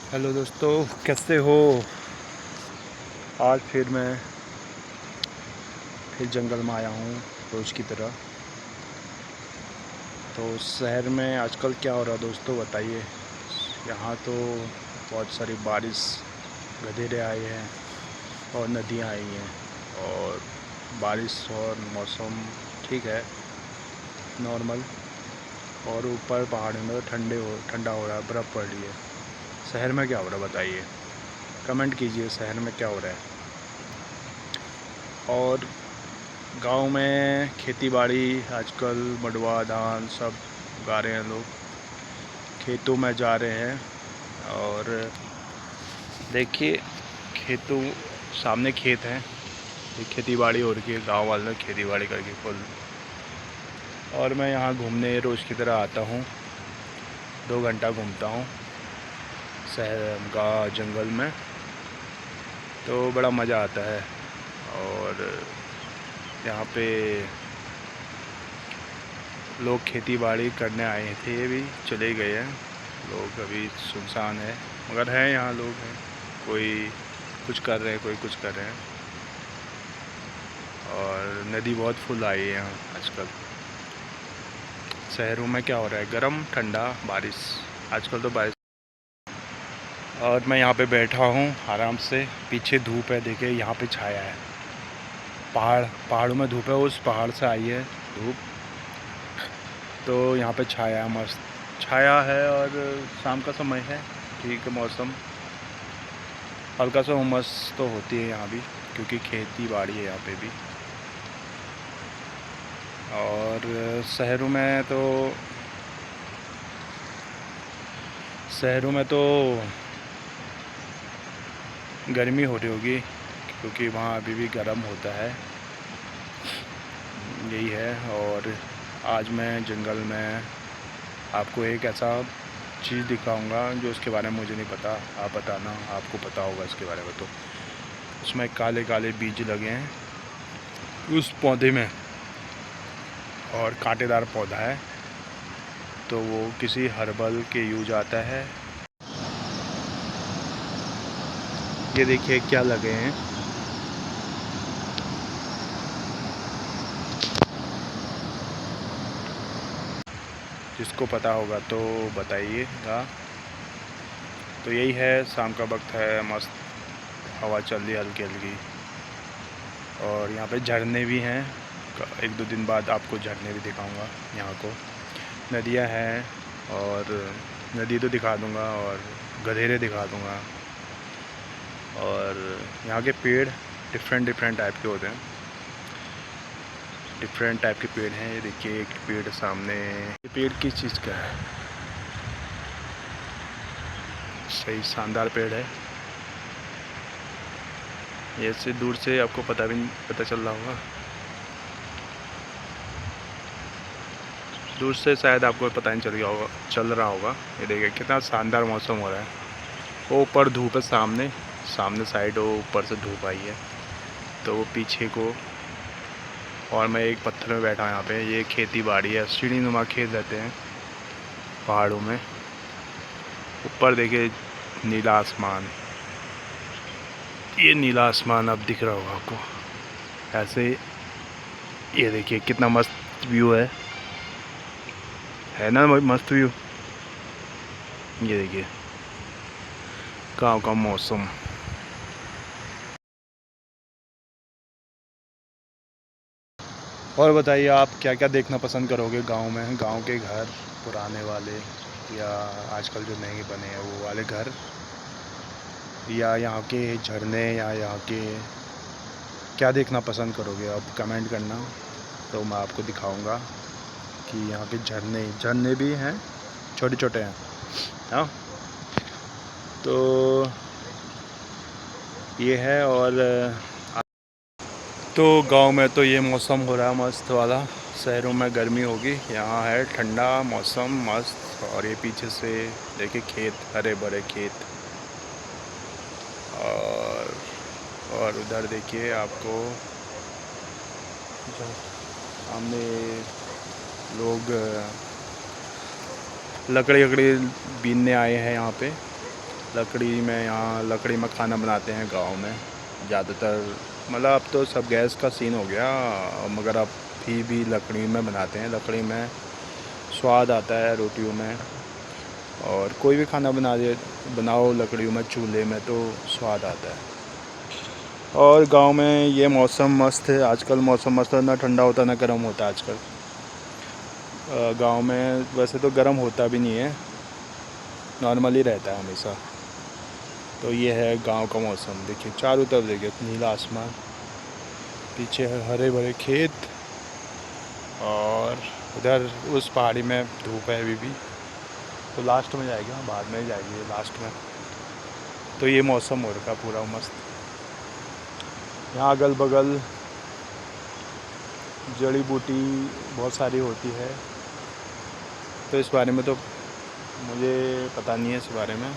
Hello दोस्तों, कैसे हो। आज मैं फिर जंगल में आया हूँ रोज़ की तरह। तो शहर में आजकल क्या हो रहा है दोस्तों, बताइए। यहाँ तो बहुत सारी बारिश, गधेरे आए हैं और नदियाँ आई हैं, और बारिश और मौसम ठीक है, नॉर्मल। और ऊपर पहाड़ में ठंडा हो रहा है, बर्फ़ पड़ रही है। शहर में क्या हो रहा है बताइए, कमेंट कीजिए, शहर में क्या हो रहा है। और गांव में खेती बाड़ी आजकल मंडुवा धान सब उगा रहे हैं लोग, खेतों में जा रहे हैं। और देखिए, खेतों सामने खेत हैं, ये खेती बाड़ी हो रही है, गांव वाले खेती बाड़ी करके फुल। और मैं यहाँ घूमने रोज़ की तरह आता हूँ, 2 घंटा घूमता हूँ शहर गाँव जंगल में, तो बड़ा मज़ा आता है। और यहाँ पे लोग खेती बाड़ी करने आए थे, भी चले गए हैं लोग, अभी सुनसान है। मगर हैं, यहाँ लोग हैं, कोई कुछ कर रहे हैं, कोई कुछ कर रहे हैं। और नदी बहुत फुल आई है यहाँ आजकल। शहरों में क्या हो रहा है, गर्म ठंडा बारिश, आजकल तो बारिश। और मैं यहाँ पे बैठा हूँ आराम से, पीछे धूप है, देखिए यहाँ पे छाया है, पहाड़ों में धूप है, उस पहाड़ से आई है धूप, तो यहाँ पे छाया है, मस्त छाया है। और शाम का समय है, ठीक है मौसम, हल्का सा उमस तो होती है यहाँ भी, क्योंकि खेती बाड़ी है यहाँ पे भी। और शहरों में तो गर्मी हो रही होगी, क्योंकि वहाँ अभी भी गर्म होता है, यही है। और आज मैं जंगल में आपको एक ऐसा चीज़ दिखाऊंगा जो उसके बारे में मुझे नहीं पता, आप बताना, आपको पता होगा इसके बारे में। तो उसमें काले काले बीज लगे हैं उस पौधे में, और कांटेदार पौधा है, तो वो किसी हर्बल के यूज आता है। ये देखिए क्या लगे हैं, जिसको पता होगा तो बताइएगा। तो यही है, शाम का वक्त है, मस्त हवा चल रही है हल्की हल्की। और यहाँ पे झरने भी हैं, 1-2 दिन बाद आपको झरने भी दिखाऊंगा यहाँ को। नदियाँ हैं, और नदी तो दिखा दूंगा, और गधेरे दिखा दूंगा। और यहाँ के पेड़ डिफरेंट टाइप के होते हैं, डिफरेंट टाइप के पेड़ हैं। ये देखिए एक पेड़ सामने, ये पेड़ किस चीज़ का है, सही शानदार पेड़ है। ये से दूर से आपको पता चल रहा होगा, दूर से शायद आपको पता नहीं चल रहा होगा। ये देखिए कितना शानदार मौसम हो रहा है, वो ऊपर धूप है, सामने सामने साइड वो ऊपर से धूप आई है, तो वो पीछे को। और मैं एक पत्थर में बैठा हूँ यहाँ पे, ये खेती बाड़ी है, सीढ़ी नुमा खेत रहते हैं पहाड़ों में। ऊपर देखिए नीला आसमान, ये नीला आसमान अब दिख रहा होगा आपको ऐसे। ये देखिए कितना मस्त व्यू है ना, मस्त व्यू। ये देखिए गाँव का मौसम। और बताइए, आप क्या क्या देखना पसंद करोगे गांव में, गांव के घर पुराने वाले, या आजकल जो नए बने हैं वो वाले घर, या यहाँ के झरने, या यहाँ के क्या देखना पसंद करोगे, अब कमेंट करना, तो मैं आपको दिखाऊंगा कि यहाँ के झरने भी हैं, छोटे छोटे हैं। हाँ, तो ये है। और तो गांव में तो ये मौसम हो रहा है मस्त वाला, शहरों में गर्मी होगी, यहाँ है ठंडा मौसम मस्त। और ये पीछे से देखिए खेत, हरे भरे खेत। और उधर देखिए आपको सामने लोग लकड़ी बीनने आए हैं यहाँ पे, लकड़ी में, यहाँ लकड़ी में खाना बनाते हैं गांव में ज़्यादातर। मतलब अब तो सब गैस का सीन हो गया, मगर अब भी लकड़ी में बनाते हैं। लकड़ी में स्वाद आता है रोटियों में, और कोई भी खाना बनाओ लकड़ियों में, चूल्हे में, तो स्वाद आता है। और गांव में ये मौसम मस्त है आजकल। मौसम मस्त है, ना ठंडा होता ना गर्म होता आजकल। गांव में वैसे तो गर्म होता भी नहीं है, नॉर्मली रहता है हमेशा। तो ये है गांव का मौसम। देखिए चारों तरफ देखिए नीला आसमान, पीछे है हरे भरे खेत, और उधर उस पहाड़ी में धूप है अभी भी। तो लास्ट में जाएगी, हम बाद में जाएगी लास्ट में। तो ये मौसम हो रखा पूरा मस्त। यहाँ अगल बगल जड़ी बूटी बहुत सारी होती है। तो इस बारे में तो मुझे पता नहीं है, इस बारे में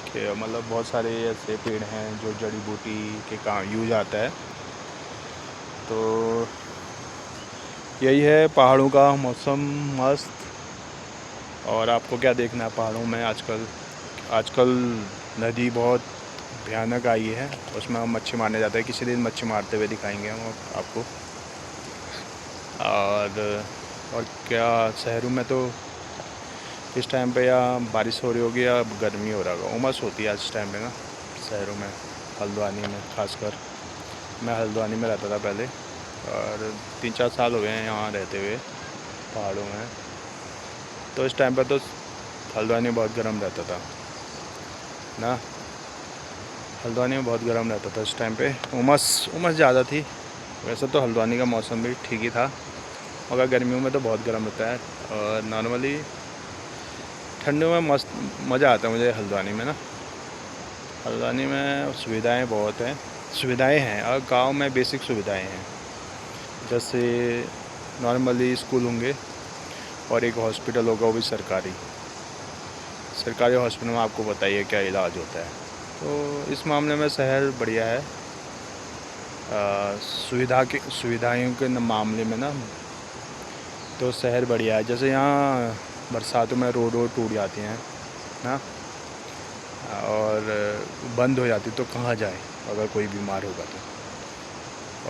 कि मतलब बहुत सारे ऐसे पेड़ हैं जो जड़ी बूटी के काम यूज आता है। तो यही है पहाड़ों का मौसम मस्त। और आपको क्या देखना है पहाड़ों में आजकल नदी बहुत भयानक आई है, उसमें हम मच्छी मारने जाते हैं। किसी दिन मच्छी मारते हुए दिखाएंगे हम आपको। और क्या, शहरों में तो इस टाइम पे या बारिश हो रही होगी या गर्मी हो रहा होगा, उमस होती है इस टाइम पे ना शहरों में। हल्द्वानी में खासकर, मैं हल्द्वानी में रहता था पहले, और 3-4 साल हो गए हैं यहाँ रहते हुए पहाड़ों में। तो इस टाइम पर तो हल्द्वानी में बहुत गर्म रहता था ना, हल्द्वानी में बहुत गर्म रहता था इस टाइम पे। उमस ज़्यादा थी। वैसे तो हल्द्वानी का मौसम भी ठीक ही था, मगर गर्मियों में तो बहुत गर्म होता है। और नॉर्मली ठंडियों में मस्त मज़ा आता है मुझे हल्द्वानी में ना। हल्द्वानी में सुविधाएं बहुत हैं, और गांव में बेसिक सुविधाएं हैं। जैसे नॉर्मली स्कूल होंगे, और एक हॉस्पिटल होगा, वो भी सरकारी हॉस्पिटल में आपको बताइए क्या इलाज होता है। तो इस मामले में शहर बढ़िया है। सुविधाओं के मामले में ना तो शहर बढ़िया है। जैसे यहाँ बरसातों में रोड टूट जाती हैं ना, और बंद हो जाती, तो कहाँ जाए अगर कोई बीमार होगा तो।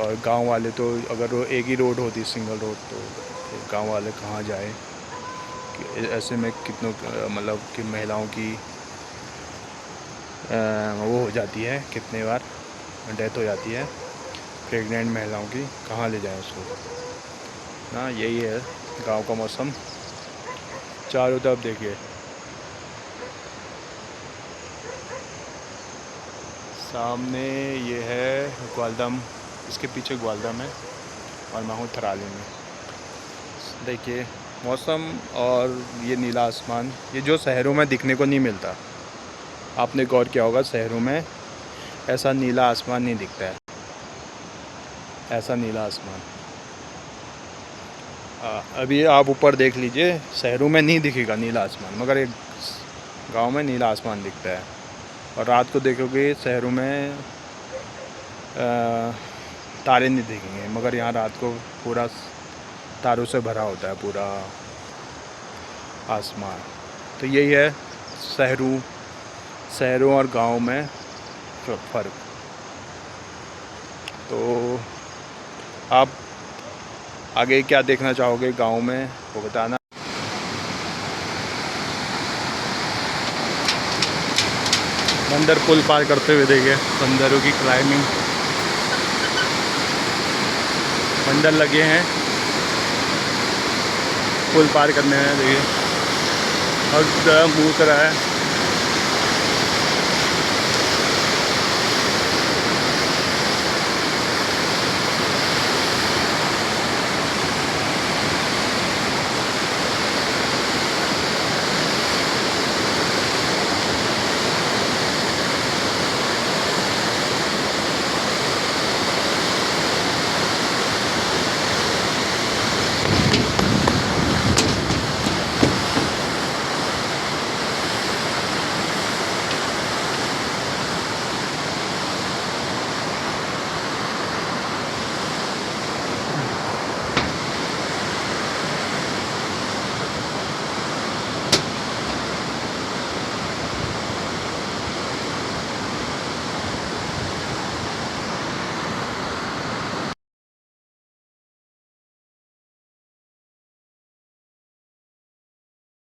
और गांव वाले तो अगर वो एक ही रोड होती, सिंगल रोड, तो गांव वाले कहाँ जाए। ऐसे में कितनों मतलब कि महिलाओं की वो हो जाती है, कितने बार डेथ हो जाती है प्रेग्नेंट महिलाओं की, कहाँ ले जाएं उसको ना। यही है गांव का मौसम। चारों तरफ देखिए, सामने ये है ग्वालदम, इसके पीछे ग्वालदम है, और मैं हूँ थराली में। देखिए मौसम और ये नीला आसमान, ये जो शहरों में दिखने को नहीं मिलता। आपने गौर किया होगा शहरों में ऐसा नीला आसमान नहीं दिखता है, ऐसा नीला आसमान। अभी आप ऊपर देख लीजिए, शहरों में नहीं दिखेगा नीला आसमान, मगर एक गांव में नीला आसमान दिखता है। और रात को देखोगे शहरों में तारे नहीं दिखेंगे, मगर यहाँ रात को पूरा तारों से भरा होता है पूरा आसमान। तो यही है शहरों और गांव में फ़र्क। तो आप आगे क्या देखना चाहोगे गांव में, वो बताना। बंदर पुल पार करते हुए देखिए, बंदरों की क्लाइंबिंग, बंदर लगे हैं पुल पार करने में, देखिए और मूव कर रहा है।